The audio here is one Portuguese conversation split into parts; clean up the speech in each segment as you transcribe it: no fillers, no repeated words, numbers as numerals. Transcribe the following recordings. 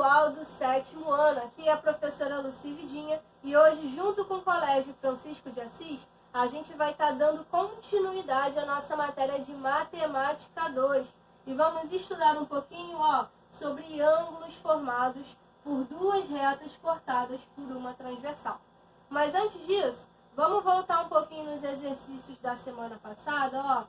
pessoal do 7º ano, aqui é a professora Lucy Vidinha e hoje, junto com o Colégio Francisco de Assis, a gente vai estar dando continuidade à nossa matéria de Matemática 2 e vamos estudar um pouquinho sobre ângulos formados por duas retas cortadas por uma transversal. Mas antes disso, vamos voltar um pouquinho nos exercícios da semana passada.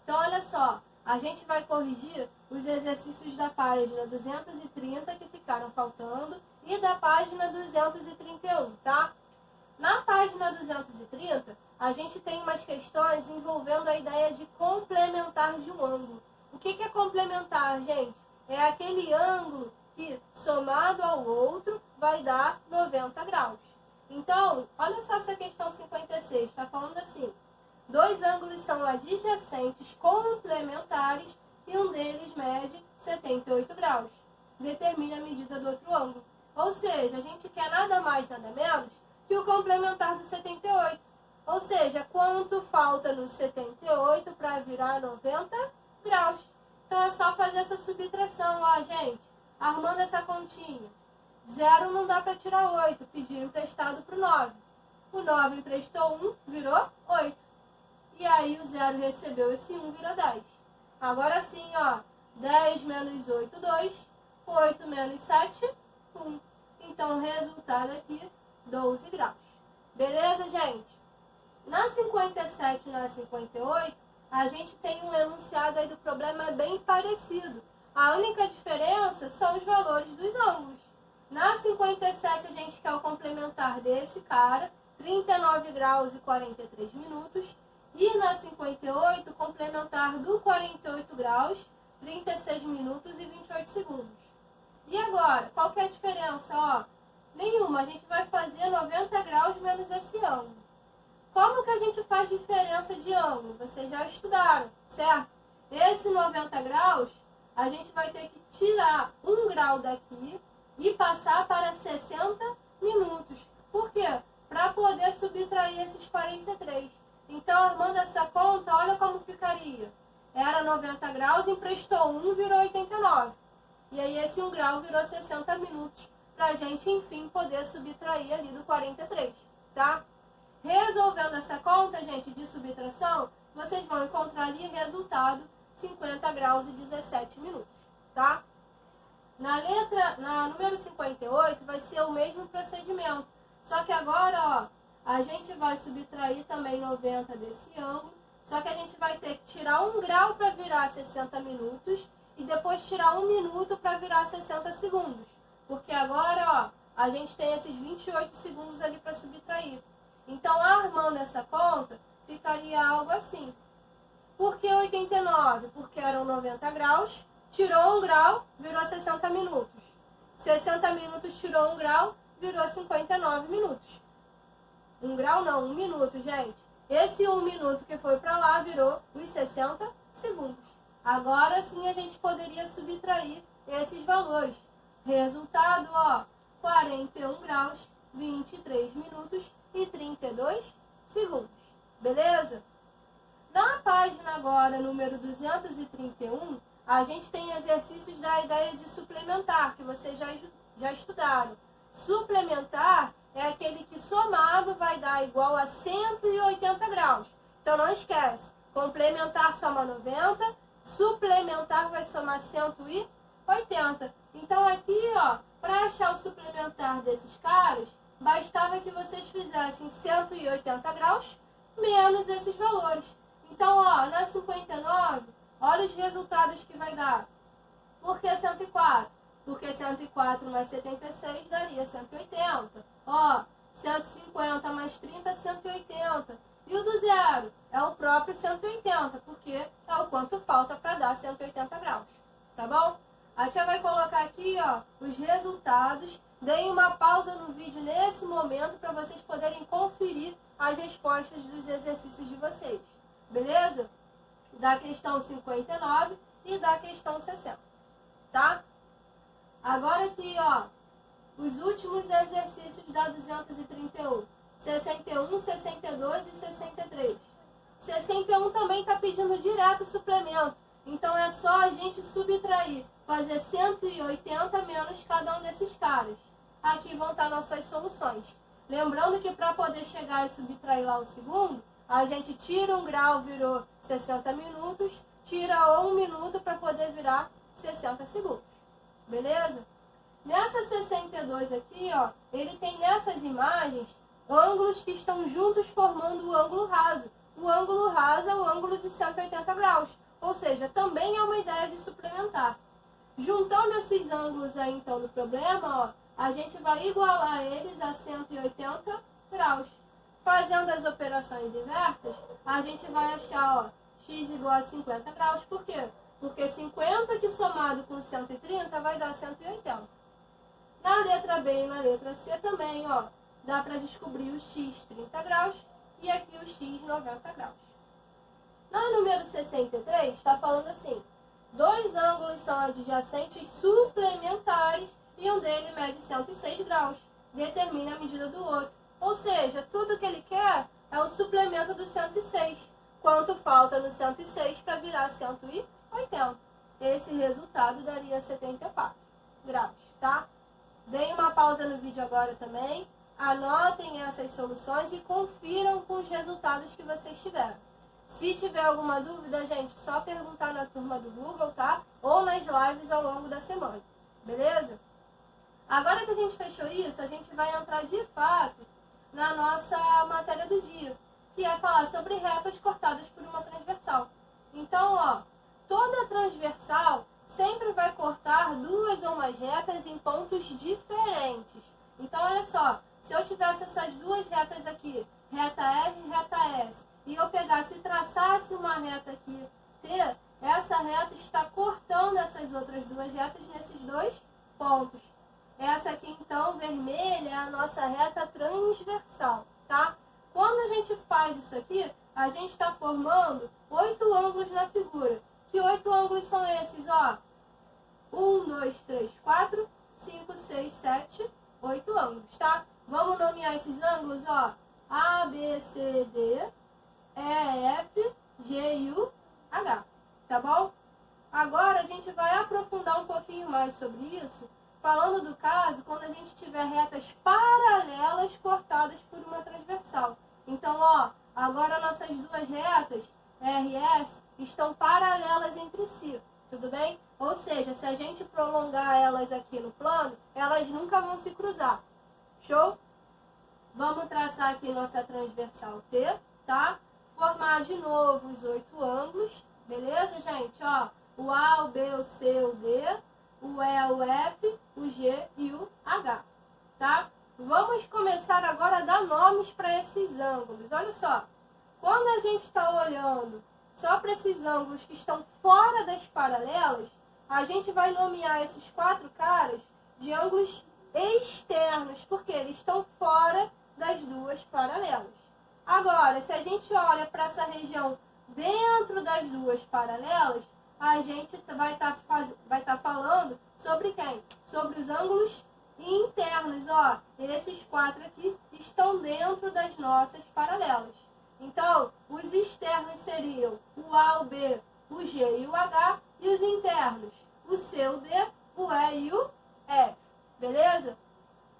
Então, olha só, a gente vai corrigir os exercícios da página 230 que ficaram faltando e da página 231, tá? Na página 230, a gente tem umas questões envolvendo a ideia de complementar de um ângulo. O que é complementar, gente? É aquele ângulo que, somado ao outro, vai dar 90 graus. Então, olha só essa questão 56, está falando assim: dois ângulos são adjacentes complementares e um deles mede 78 graus. Determine a medida do outro ângulo. Ou seja, a gente quer nada mais, nada menos que o complementar do 78. Ou seja, quanto falta no 78 para virar 90 graus. Então é só fazer essa subtração, gente. Armando essa continha. 0 não dá para tirar 8, pediu emprestado para o 9. O 9 emprestou 1, virou 8. E aí o 0 recebeu esse 1, virou 10. Agora sim, 10 menos 8, 2. 8 menos 7, 1. Então o resultado aqui, 12 graus. Beleza, gente? Na 57 e na 58, a gente tem um enunciado aí do problema bem parecido. A única diferença são os valores dos ângulos. Na 57, a gente quer o complementar desse cara, 39 graus e 43 minutos. E na 58, complementar do 48 graus, 36 minutos e 28 segundos. E agora, qual que é a diferença? Nenhuma, a gente vai fazer 90 graus menos esse ângulo. Como que a gente faz diferença de ângulo? Vocês já estudaram, certo? Esse 90 graus, a gente vai ter que tirar 1 grau daqui e passar para 60 minutos. Por quê? Para poder subtrair esses 43. Então, armando essa conta, olha como ficaria. Era 90 graus, emprestou 1, virou 89. E aí esse 1 grau virou 60 minutos, para a gente, enfim, poder subtrair ali do 43, tá? Resolvendo essa conta, gente, de subtração, vocês vão encontrar ali resultado 50 graus e 17 minutos, tá? Na número 58 vai ser o mesmo procedimento, só que agora, a gente vai subtrair também 90 desse ângulo, só que a gente vai ter que tirar 1 grau para virar 60 minutos e depois tirar 1 minuto para virar 60 segundos, porque agora, a gente tem esses 28 segundos ali para subtrair. Então, armando essa conta, ficaria algo assim. Por que 89? Porque eram 90 graus, tirou 1 grau, virou 60 minutos. 60 minutos tirou 1 grau, virou 59 minutos. 1 grau não, 1 minuto, gente. Esse 1 minuto que foi para lá virou os 60 segundos. Agora sim a gente poderia subtrair esses valores. Resultado, 41 graus, 23 minutos e 32 segundos. Beleza? Na página agora, número 231, a gente tem exercícios da ideia de suplementar, que vocês já estudaram. Suplementar é aquele que somado vai dar igual a 180 graus. Então não esquece, complementar soma 90, suplementar vai somar 180. Então aqui, para achar o suplementar desses caras, bastava que vocês fizessem 180 graus menos esses valores. Então, na 59, olha os resultados que vai dar. Por que 104? Porque 104 mais 76 daria 180. 150 mais 30, 180. E o do zero é o próprio 180, porque é o quanto falta para dar 180 graus. Tá bom? A gente vai colocar aqui, os resultados. Deem uma pausa no vídeo nesse momento para vocês poderem conferir as respostas dos exercícios de vocês. Beleza? Da questão 59 e da questão 60. Tá? Agora aqui, os últimos exercícios da 231. 61, 62 e 63. 61 também está pedindo direto suplemento. Então é só a gente subtrair. fazer 180 menos cada um desses caras. Aqui vão estar nossas soluções. Lembrando que para poder chegar e subtrair lá o segundo, a gente tira 1 grau, virou 60 minutos, tira 1 minuto para poder virar 60 segundos. Beleza? Nessa 62 aqui, ó, ele tem nessas imagens ângulos que estão juntos formando o ângulo raso. O ângulo raso é o ângulo de 180 graus, ou seja, também é uma ideia de suplementar. Juntando esses ângulos aí, então, no problema, ó, a gente vai igualar eles a 180 graus. Fazendo as operações inversas, a gente vai achar, ó, x igual a 50 graus. Por quê? Porque 50 que somado com 130 vai dar 180. Na letra B e na letra C também, ó, dá para descobrir o x 30 graus e aqui o x 90 graus. Na número 63, está falando assim: dois ângulos são adjacentes suplementares e um deles mede 106 graus. Determine a medida do outro. Ou seja, tudo que ele quer é o suplemento do 106. Quanto falta no 106 para virar 180? Esse resultado daria 74 graus, tá? Deem uma pausa no vídeo agora também. Anotem essas soluções e confiram com os resultados que vocês tiveram. Se tiver alguma dúvida, gente, só perguntar na turma do Google, tá? Ou nas lives ao longo da semana, beleza? Agora que a gente fechou isso, a gente vai entrar de fato na nossa matéria do dia, que é falar sobre retas cortadas por uma transversal. Então, ó, toda transversal sempre vai cortar duas ou mais retas em pontos diferentes. Então, olha só, se eu tivesse essas duas retas aqui, reta R e reta S, e eu pegasse e traçasse uma reta aqui, T, essa reta está cortando essas outras duas retas nesses dois pontos. Essa aqui, então, vermelha, é a nossa reta transversal, tá? Quando a gente faz isso aqui, a gente está formando 8 ângulos na figura. Que 8 ângulos são esses, ó? 1, 2, 3, 4, 5, 6, 7, 8 ângulos, tá? Vamos nomear esses ângulos, ó. A, B, C, D, E, F, G e U, H, tá bom? Agora a gente vai aprofundar um pouquinho mais sobre isso, falando do caso quando a gente tiver retas paralelas cortadas por uma transversal. Então, ó, agora nossas duas retas, R e S, estão paralelas entre si, tudo bem? Ou seja, se a gente prolongar elas aqui no plano, elas nunca vão se cruzar. Show? Vamos traçar aqui nossa transversal T, tá? Formar de novo os 8 ângulos, beleza, gente? Ó, o A, o B, o C, o D, o E, o F, o G e o H, tá? Vamos começar agora a dar nomes para esses ângulos. Olha só, quando a gente está olhando só para esses ângulos que estão fora das paralelas, a gente vai nomear esses 4 caras de ângulos externos, porque eles estão fora das duas paralelas. Agora, se a gente olha para essa região dentro das duas paralelas, a gente vai estar falando sobre quem? Sobre os ângulos internos, ó. Esses 4 aqui estão dentro das nossas paralelas. Então, os externos seriam o A, o B, o G e o H, e os internos, o C, o D, o E e o F. Beleza?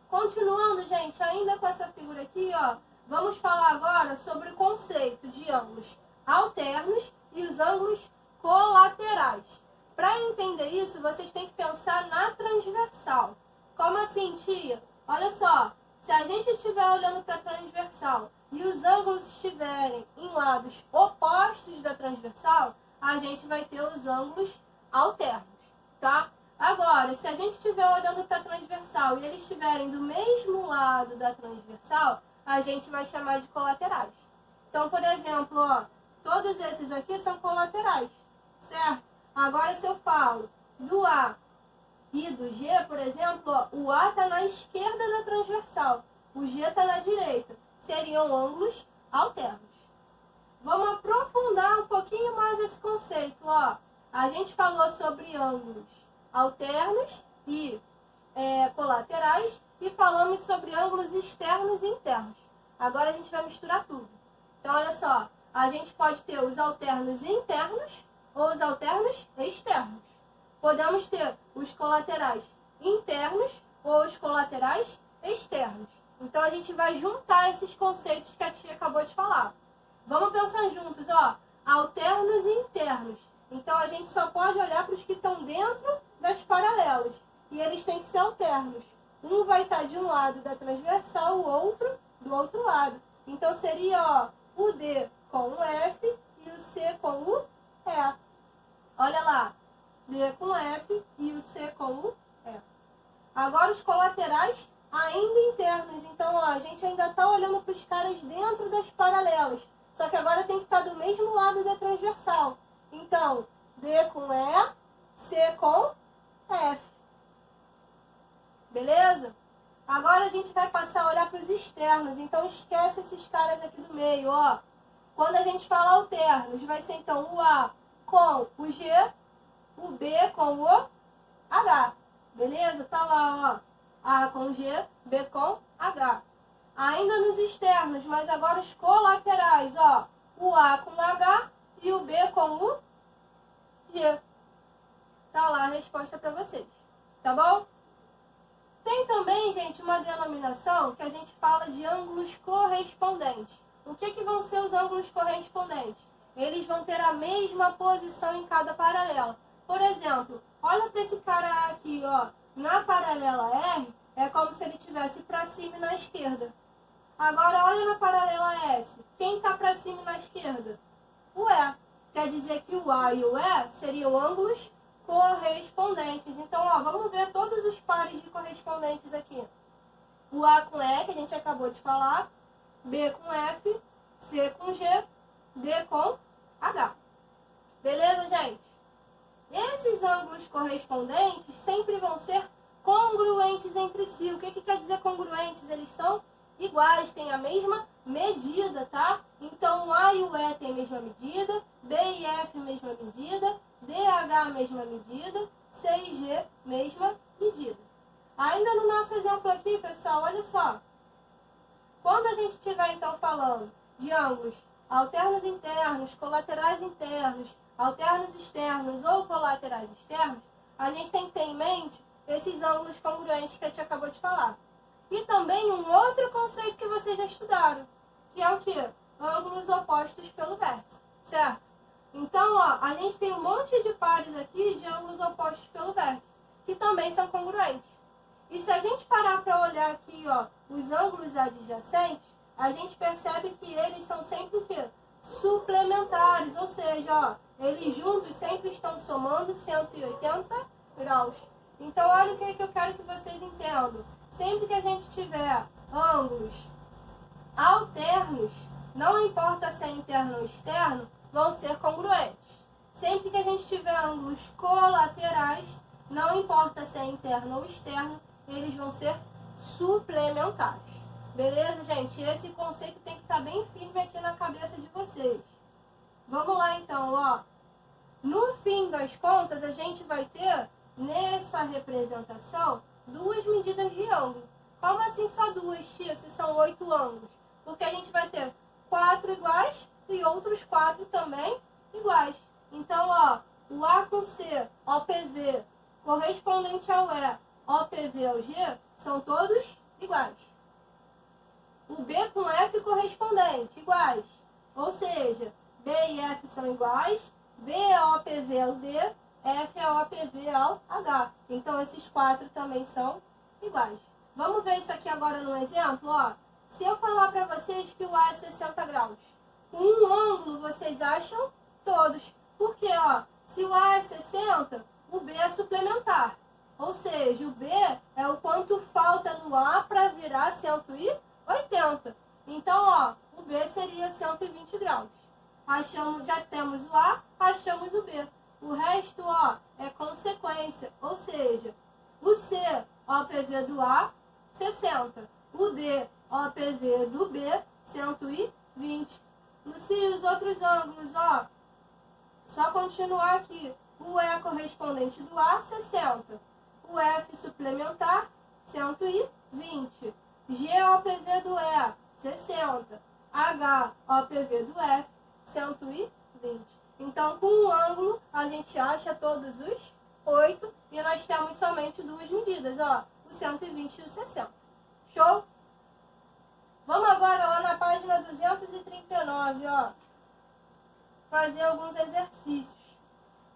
Continuando, gente, ainda com essa figura aqui, ó, vamos falar agora sobre o conceito de ângulos alternos e os ângulos colaterais. Para entender isso, vocês têm que pensar na transversal. Como assim, tia? Olha só, se a gente estiver olhando para a transversal e os ângulos estiverem em lados opostos da transversal, a gente vai ter os ângulos alternos, tá? Agora, se a gente estiver olhando para a transversal e eles estiverem do mesmo lado da transversal, a gente vai chamar de colaterais. Então, por exemplo, ó, todos esses aqui são colaterais, certo? Agora, se eu falo do A e do G, por exemplo, ó, o A está na esquerda da transversal, o G está na direita. Seriam ângulos alternos. Vamos aprofundar um pouquinho mais esse conceito, ó. A gente falou sobre ângulos alternos e colaterais e falamos sobre ângulos externos e internos. Agora a gente vai misturar tudo. Então, olha só, a gente pode ter os alternos internos ou os alternos externos. podemos ter os colaterais internos ou os colaterais externos. Então, a gente vai juntar esses conceitos que a tia acabou de falar. Vamos pensar juntos, ó. Alternos e internos. Então, a gente só pode olhar para os que estão dentro das paralelas. E eles têm que ser alternos. Um vai estar de um lado da transversal, o outro do outro lado. Então, seria, ó, o D com o F e o C com o E. Olha lá. D com F e o C com o E. Agora, os colaterais ainda internos. Então, ó, a gente ainda está olhando para os caras dentro das paralelas. Só que agora tem que estar do mesmo lado da transversal. Então, D com E, C com F. Beleza? Agora a gente vai passar a olhar para os externos. Então, esquece esses caras aqui do meio, ó. Quando a gente fala alternos, vai ser então o A com o G, o B com o H. Beleza? Tá lá, ó. A com G, B com H. Ainda nos externos, mas agora os colaterais, ó. O A com H e o B com o G. Tá lá a resposta para vocês. Tá bom? Tem também, gente, uma denominação que a gente fala de ângulos correspondentes. O que vão ser os ângulos correspondentes? Eles vão ter a mesma posição em cada paralela. Por exemplo, olha para esse cara aqui, ó. Na paralela R, é como se ele estivesse para cima e na esquerda. Agora, olha na paralela S. Quem está para cima e na esquerda? O E. Quer dizer que o A e o E seriam ângulos correspondentes. Então, ó, vamos ver todos os pares de correspondentes aqui. O A com E, que a gente acabou de falar. B com F. C com G. D com H. Beleza, gente? Esses ângulos correspondentes sempre vão ser congruentes entre si. O que quer dizer congruentes? Eles são iguais, têm a mesma medida, tá? Então, o A e o E têm a mesma medida, B e F mesma medida, DH mesma medida, C e G mesma medida. Ainda no nosso exemplo aqui, pessoal, olha só. Quando a gente estiver, então, falando de ângulos alternos internos, colaterais internos, alternos externos ou colaterais externos, a gente tem que ter em mente esses ângulos congruentes que a gente acabou de falar. E também um outro conceito que vocês já estudaram, que é o quê? Ângulos opostos pelo vértice, certo? Então, ó, a gente tem um monte de pares aqui de ângulos opostos pelo vértice, que também são congruentes. E se a gente parar para olhar aqui, ó, os ângulos adjacentes, a gente percebe que eles são sempre o quê? Suplementares, ou seja, ó, eles juntos sempre estão somando 180 graus. Então, olha o que eu quero que vocês entendam. Sempre que a gente tiver ângulos alternos, não importa se é interno ou externo, vão ser congruentes. Sempre que a gente tiver ângulos colaterais, não importa se é interno ou externo, eles vão ser suplementares. Beleza, gente? Esse conceito tem que estar bem firme aqui na cabeça de vocês. Vamos lá, então, ó. No fim das contas, a gente vai ter, nessa representação, duas medidas de ângulo. Como assim só duas, tia, se são 8 ângulos? Porque a gente vai ter 4 iguais e outros 4 também iguais. Então, ó, o A com C, OPV, correspondente ao E, OPV ao G, são todos iguais. O B com F correspondente, iguais. Ou seja, B e F são iguais, B é OPV ao D, F é OPV ao H. Então, esses 4 também são iguais. Vamos ver isso aqui agora no exemplo, ó. Se eu falar para vocês que o A é 60 graus, com um ângulo vocês acham todos. Porque, ó, se o A é 60, o B é suplementar. Ou seja, o B é o quanto falta no A para virar 180. Então, ó, o B seria 120 graus. Achamos, já temos o A, achamos o B. O resto, ó, é consequência. Ou seja, o C, OPV do A, 60. O D, OPV do B, 120. Se os outros ângulos, ó, só continuar aqui. O E correspondente do A, 60. O F suplementar, 120. G OPV do E, 60. H OPV do F, 120. Então, com um ângulo, a gente acha todos os 8, e nós temos somente duas medidas, ó, o 120 e o 60. Show? Vamos agora lá na página 239, ó, fazer alguns exercícios.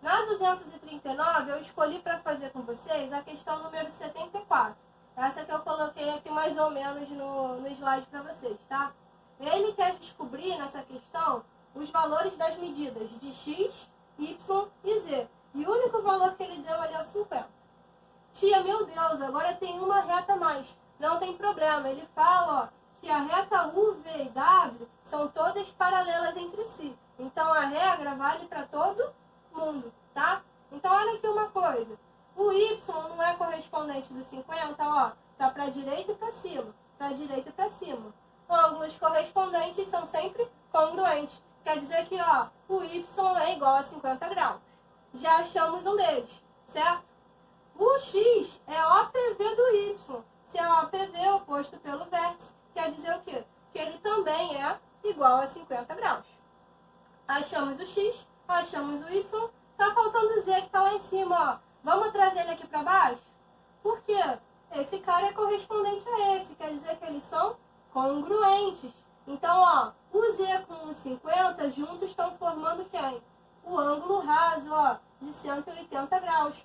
Na 239, eu escolhi para fazer com vocês a questão número 74. Essa que eu coloquei aqui mais ou menos no slide para vocês, tá? Ele quer descobrir nessa questão os valores das medidas de x, y e z. E o único valor que ele deu ali é o 50. Tia, meu Deus, agora tem uma reta a mais. Não tem problema. Ele fala, ó, que a reta U, V e W são todas paralelas entre si. Então, a regra vale para todo mundo, tá? Então, olha aqui uma coisa. O Y não é correspondente do 50, ó. Tá para a direita e para cima. Para a direita e para cima. Ângulos correspondentes são sempre congruentes. Quer dizer que, ó, o Y é igual a 50 graus. Já achamos um deles, certo? O X é OPV do Y. Se é OPV oposto pelo vértice, quer dizer o quê? Que ele também é igual a 50 graus. Achamos o X, achamos o Y, tá faltando o Z que tá lá em cima, ó. Vamos trazer ele aqui para baixo? Por quê? Esse cara é correspondente a esse, quer dizer que eles são congruentes. Então, ó, o Z com o 50 juntos estão formando quem? O ângulo raso, ó, de 180 graus.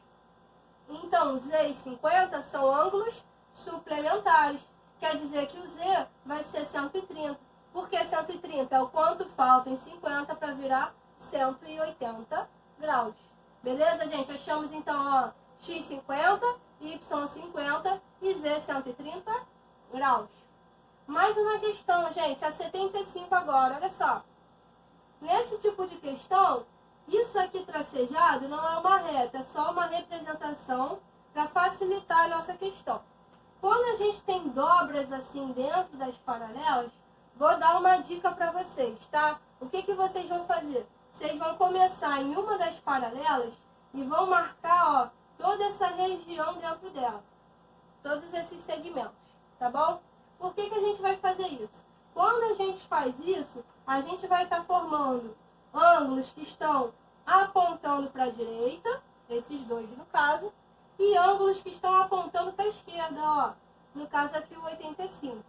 Então, Z e 50 são ângulos suplementares. Quer dizer que o Z vai ser 130. Por que 130? É o quanto falta em 50 para virar 180 graus. Beleza, gente? Achamos, então, ó, X 50, Y 50 e Z 130 graus. Mais uma questão, gente, a 75 agora. Olha só. Nesse tipo de questão, isso aqui tracejado não é uma reta, é só uma representação para facilitar a nossa questão. Quando a gente tem dobras assim dentro das paralelas, vou dar uma dica para vocês, tá? O que vocês vão fazer? Vocês vão começar em uma das paralelas e vão marcar, ó, toda essa região dentro dela. Todos esses segmentos, tá bom? Por que a gente vai fazer isso? Quando a gente faz isso, a gente vai estar formando ângulos que estão apontando para a direita, esses dois no caso, e ângulos que estão apontando para a esquerda, ó, no caso aqui o 85.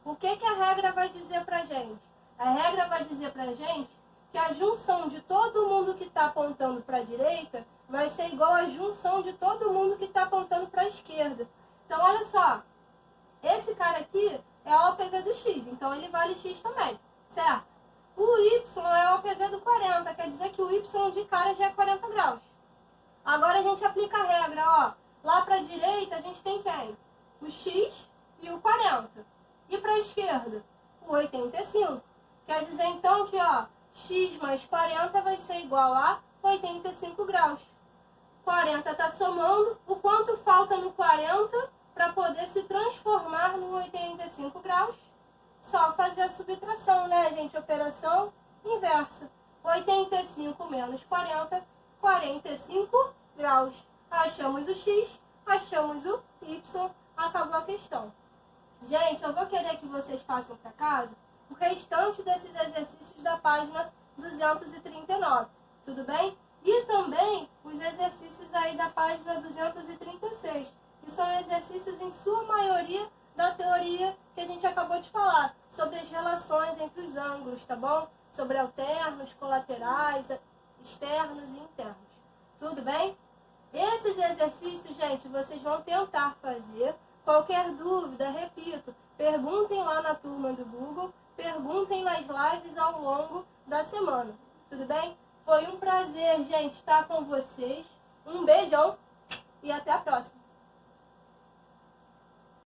O que a regra vai dizer para a gente? A regra vai dizer para a gente que a junção de todo mundo que está apontando para a direita vai ser igual à junção de todo mundo que está apontando para a esquerda. Então, olha só, esse cara aqui é o OPV do X, então ele vale X também, certo? O Y é o OPV do 40, quer dizer que o Y de cara já é 40 graus. Agora a gente aplica a regra, ó. Lá para a direita a gente tem quem? O X e o 40. E para a esquerda? O 85. Quer dizer então que, ó, X mais 40 vai ser igual a 85 graus. 40 está somando. O quanto falta no 40 para poder se transformar no 85 graus? Só fazer a subtração, né, gente? Operação inversa. 85 menos 40, 45 graus. Achamos o X, achamos o Y, acabou a questão. Gente, eu vou querer que vocês façam para casa o restante desses exercícios da página 239, tudo bem? E também os exercícios aí da página 236, que são exercícios em sua maioria da teoria que a gente acabou de falar, sobre as relações entre os ângulos, tá bom? Sobre alternos, colaterais, externos e internos. Tudo bem? Esses exercícios, gente, vocês vão tentar fazer. Qualquer dúvida, repito, perguntem lá na turma do Google, perguntem nas lives ao longo da semana. Tudo bem? Foi um prazer, gente, estar com vocês. Um beijão e até a próxima.